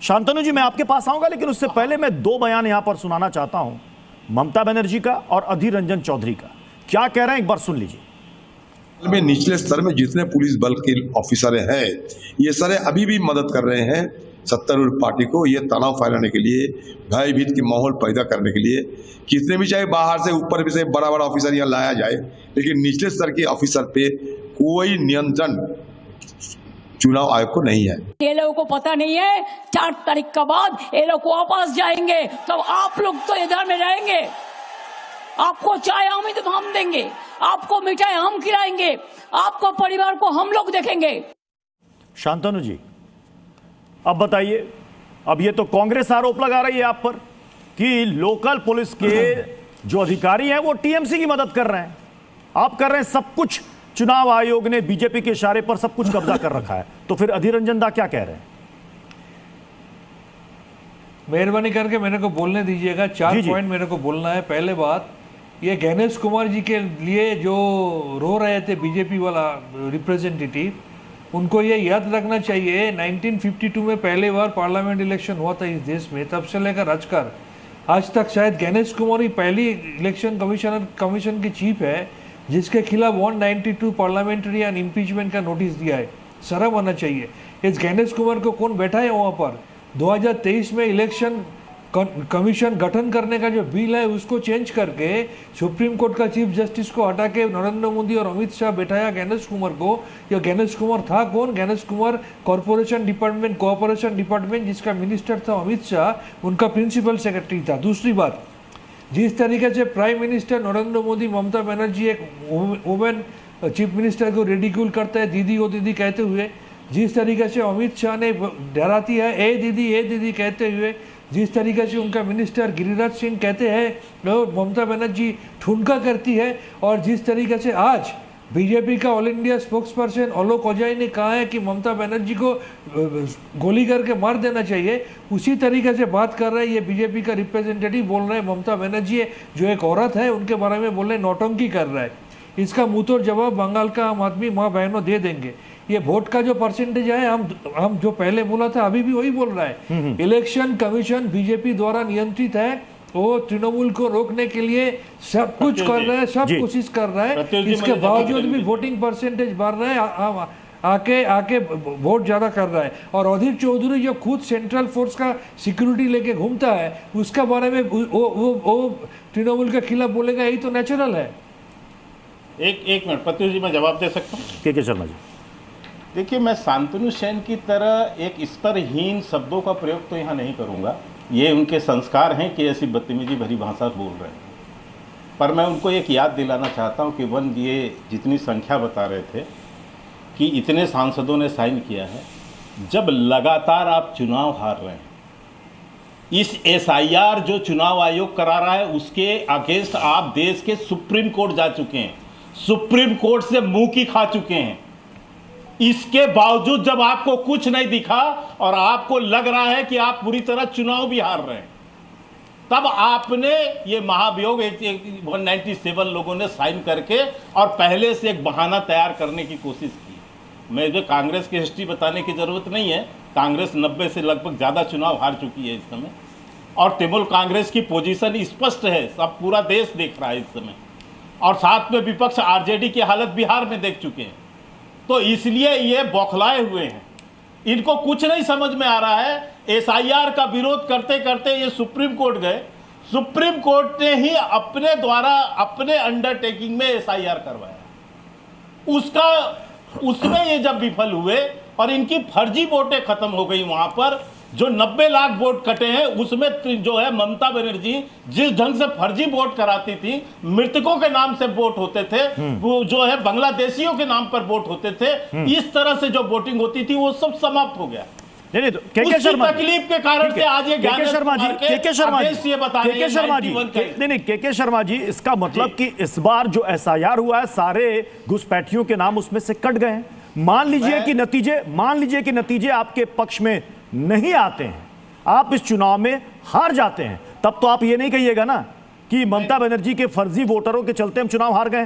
शांतनु जी, मैं आपके पास आऊंगा, लेकिन उससे पहले मैं दो बयान यहां पर सुनाना चाहता हूं, ममता बनर्जी का और अधीर रंजन चौधरी का। क्या कह रहे हैं एक बार सुन लीजिए। में निचले स्तर में जितने पुलिस बल के ऑफिसर हैं, ये सारे अभी भी मदद कर रहे हैं सत्तारूढ़ पार्टी को, ये तनाव फैलाने के लिए, भयभीत की माहौल पैदा करने के लिए। कितने भी चाहे बाहर से ऊपर भी से बड़ा बड़ा ऑफिसर यहाँ लाया जाए, लेकिन निचले स्तर के ऑफिसर पे कोई नियंत्रण चुनाव आयोग को नहीं है। ये लोगों को पता नहीं है 4 तारीख के बाद ये लोग वापस जाएंगे, तो आप लोग तो इधर में रहेंगे। आपको चाय हम देंगे, आपको मिठाई हम खिलाएंगे, आपको परिवार को हम लोग देखेंगे। शांतनु जी, अब बताइए, अब ये तो कांग्रेस आरोप लगा रही है आप पर कि लोकल पुलिस के जो अधिकारी हैं वो टीएमसी की मदद कर रहे हैं। आप कर रहे हैं सब कुछ, चुनाव आयोग ने बीजेपी के इशारे पर सब कुछ कब्जा कर रखा है। तो फिर अधीर रंजन दा क्या कह रहे हैं? मेहरबानी करके मेरे को बोलने दीजिएगा। 4 पॉइंट मेरे को बोलना है। पहले बात, ये गणेश कुमार जी के लिए जो रो रहे थे बीजेपी वाला रिप्रेजेंटेटिव, उनको ये याद रखना चाहिए 1952 में पहली बार पार्लियामेंट इलेक्शन हुआ था इस देश में। तब से लेकर आजकल आज तक शायद गणेश कुमार ही पहली इलेक्शन कमीशन की चीफ है जिसके खिलाफ 192 पार्लियामेंट्री एंड इम्पीचमेंट का नोटिस दिया है। शर्म आना चाहिए। इस गणेश कुमार को कौन बैठा है वहाँ पर? 2023 में इलेक्शन कमीशन गठन करने का जो बिल है उसको चेंज करके सुप्रीम कोर्ट का चीफ जस्टिस को हटा के नरेंद्र मोदी और अमित शाह बैठाया गणेश कुमार को। यह गणेश कुमार था कौन? Ganesh Kumar corporation department, cooperation department जिसका मिनिस्टर था अमित शाह, उनका प्रिंसिपल सेक्रेटरी था। दूसरी बात, जिस तरीके से प्राइम मिनिस्टर नरेंद्र मोदी ममता बनर्जी एक वुमेन चीफ मिनिस्टर को रेडिक्यूल करता है दीदी ओ दीदी कहते हुए, जिस तरीके से अमित शाह ने डराती है ए दीदी कहते हुए, जिस तरीके से उनका मिनिस्टर गिरिराज सिंह कहते हैं और ममता बनर्जी ठुनका करती है, और जिस तरीके से आज बीजेपी का ऑल इंडिया स्पोक्स पर्सन आलोक ओझाई ने कहा है कि ममता बनर्जी को गोली करके मार देना चाहिए, उसी तरीके से बात कर रहे हैं ये बीजेपी का रिप्रेजेंटेटिव। बोल रहे हैं ममता बनर्जी जो एक औरत है उनके बारे में बोल रहे नौटंकी कर रहा है। इसका मुंहतोड़ जवाब बंगाल का आम आदमी माँ बहनों दे देंगे। ये वोट का जो परसेंटेज है हम जो पहले बोला था अभी भी वही बोल रहा है। इलेक्शन कमीशन बीजेपी द्वारा नियंत्रित है, वो तृणमूल को रोकने के लिए सब कुछ कर रहा है, सब कोशिश कर रहा है। इसके बावजूद भी वोटिंग परसेंटेज बढ़ रहा है, आके वोट ज्यादा कर रहा है। और अधीर चौधरी जो खुद सेंट्रल फोर्स का सिक्योरिटी लेके घूमता है, उसका बारे में वो तृणमूल के खिलाफ बोलेगा, यही तो नेचुरल है। एक मिनट प्रत्युष जी, मैं जवाब दे सकता हूँ? के शर्मा जी, देखिए, मैं शांतनु सेन की तरह एक स्तरहीन शब्दों का प्रयोग तो यहाँ नहीं करूँगा। ये उनके संस्कार हैं कि ऐसी बदतमीजी भरी भाषा बोल रहे हैं। पर मैं उनको एक याद दिलाना चाहता हूँ कि ये जितनी संख्या बता रहे थे कि इतने सांसदों ने साइन किया है, जब लगातार आप चुनाव हार रहे हैं, इस SIR जो चुनाव आयोग करा रहा है उसके अगेंस्ट आप देश के सुप्रीम कोर्ट जा चुके हैं, सुप्रीम कोर्ट से मुंह की खा चुके हैं। इसके बावजूद जब आपको कुछ नहीं दिखा और आपको लग रहा है कि आप पूरी तरह चुनाव भी हार रहे हैं, तब आपने ये महाभियोग 197 लोगों ने साइन करके और पहले से एक बहाना तैयार करने की कोशिश की। मुझे कांग्रेस की हिस्ट्री बताने की जरूरत नहीं है। कांग्रेस 90 से लगभग ज़्यादा चुनाव हार चुकी है इस समय, और तृणमूल कांग्रेस की पोजीशन स्पष्ट है, सब पूरा देश देख रहा है इस समय, और साथ में विपक्ष RJD की हालत बिहार में देख चुके हैं। तो इसलिए ये बौखलाए हुए हैं, इनको कुछ नहीं समझ में आ रहा है। SIR का विरोध करते करते ये सुप्रीम कोर्ट गए, सुप्रीम कोर्ट ने ही अपने द्वारा अपने अंडरटेकिंग में SIR करवाया, उसमें ये जब विफल हुए और इनकी फर्जी वोटें खत्म हो गई, वहां पर जो 90 लाख वोट कटे हैं उसमें जो है ममता बनर्जी जिस ढंग से फर्जी वोट कराती थी, मृतकों के नाम से वोट होते थे, वो जो है बांग्लादेशियों के नाम पर वोट होते थे, इस तरह से जो वोटिंग होती थी वो सब समाप्त हो गया। नहीं तो के शर्मा तकलीफ के कारण से आज ये के शर्मा जी के शर्मा जी, इसका मतलब कि इस बार जो SIR हुआ है सारे घुसपैठियों के नाम उसमें से कट गए हैं। मान लीजिए कि नतीजे आपके पक्ष में नहीं आते हैं, आप इस चुनाव में हार जाते हैं, तब तो आप ये नहीं कहिएगा ना कि ममता बनर्जी के फर्जी वोटरों के चलते हम चुनाव हार गए।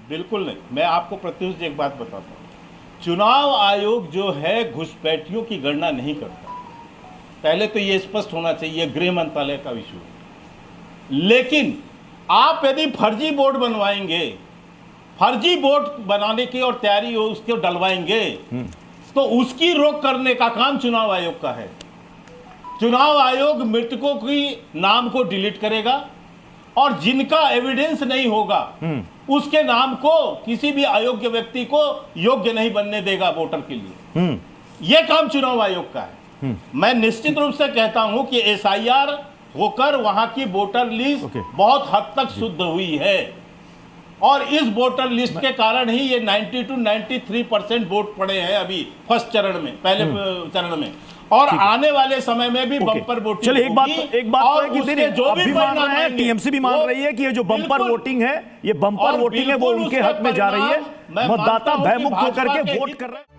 बिल्कुल नहीं। मैं आपको प्रत्युष जी एक बात बताता हूं, चुनाव आयोग जो है घुसपैठियों की गणना नहीं करता। पहले तो ये स्पष्ट होना चाहिए, गृह मंत्रालय का इशू है। लेकिन आप यदि फर्जी बोर्ड बनवाएंगे, फर्जी बोर्ड बनाने की और तैयारी हो उसको डलवाएंगे, तो उसकी रोक करने का काम चुनाव आयोग का है। चुनाव आयोग मृतकों की नाम को डिलीट करेगा और जिनका एविडेंस नहीं होगा उसके नाम को किसी भी अयोग्य व्यक्ति को योग्य नहीं बनने देगा वोटर के लिए। यह काम चुनाव आयोग का है। मैं निश्चित रूप से कहता हूं कि एसआईआर होकर वहां की वोटर लिस्ट बहुत हद तक शुद्ध हुई है और इस वोटर लिस्ट के कारण ही ये 90 to 93% वोट पड़े हैं अभी फर्स्ट चरण में, पहले चरण में, और आने वाले समय में भी बम्पर वोटिंग। चलिए एक बात तो है कि जो भी मान रहे हैं, टीएमसी भी मान रही है कि ये जो बम्पर वोटिंग है, ये बम्पर वोटिंग है, वो उनके हक में जा रही है। मतदाता भयमुक्त होकर के वोट कर रहे हैं।